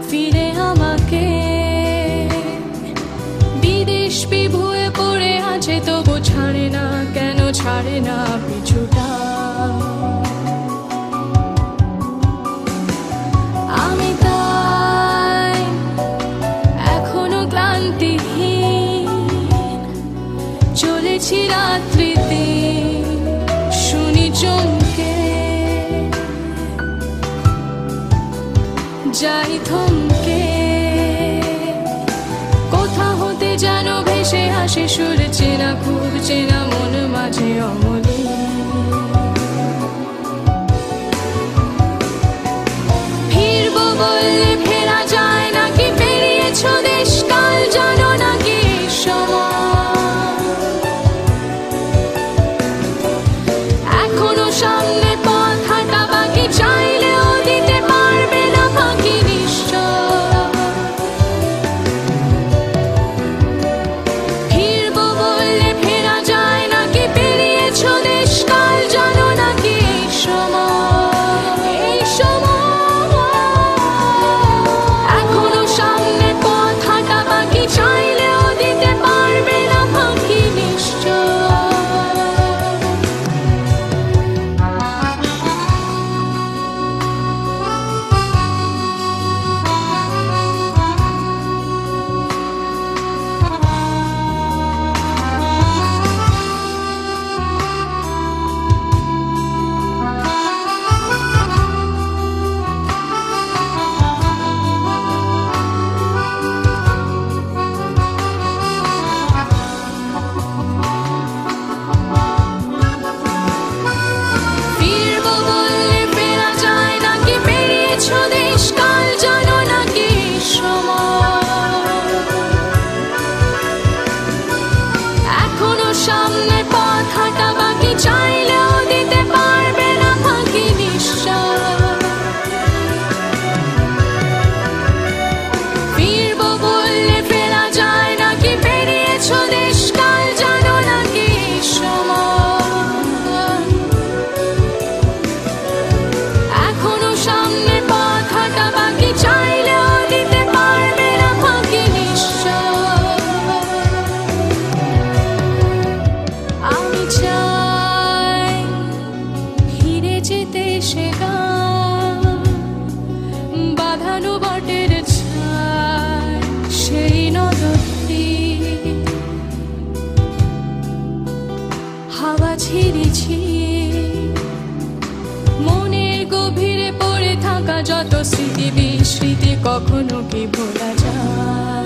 ফিরে আমাকে। বিদেশ বিভুয়ে পড়ে আছে তবু ছাড়ে না, কেন ছাড়ে না পিছুটা। আমি তাই এখনো ক্লান্তিহীন চলেছি রাত্রিতে, শুনি চমকে যাই থমকে। কোথা হতে যেন ভেসে আসে সুর চেনা, খুব চেনা মন মাঝে অমলে। ফিরবো বললে ফেরা যায় নাকি, পেরিয়েছ দেশ কাল জানো নাকি সময়। এখনো সামনে পথ হাঁটা বাকি, চাইলেও দিতে পারবে না ফাঁকি নিশ্চয়। ফিরবো বললে ফেরা যায় নাকি, পেরিয়েছ দেশ কাল জানো নাকি সময়। এই সময় এখনো সামনে পথ হাঁটা বাকি, চাইলেও দিতে পারবে না ফাঁকি নিশ্চয়। ফিরবো বললে ফেরা যায় নাকি, পেরিয়েছ দেশ কাল জানো নাকি সময়। এখনো সামনে পথ হাঁটা বাকি, চাইলেও দিতে পারবে না ফাঁকি নিশ্চয়। ফিরবো বললে ফেরা যায় নাকি, পেরিয়েছ দেশ কাল জানো নাকি সময়। এখনো সামনে পথ হাঁটা বাকি, চাইলেও দিতে পারবে না ফাঁকি নিশ্চয়। আমি চাই ফিরে যেতে সে গান, বাঁধানো বটের ছায় সেই নদী। হাওয়া ছিঁড়েছি মনের গভীরে পড়ে থাকা যত স্মৃতি বিস্মৃতি, কখনো কি ভোলা যায়।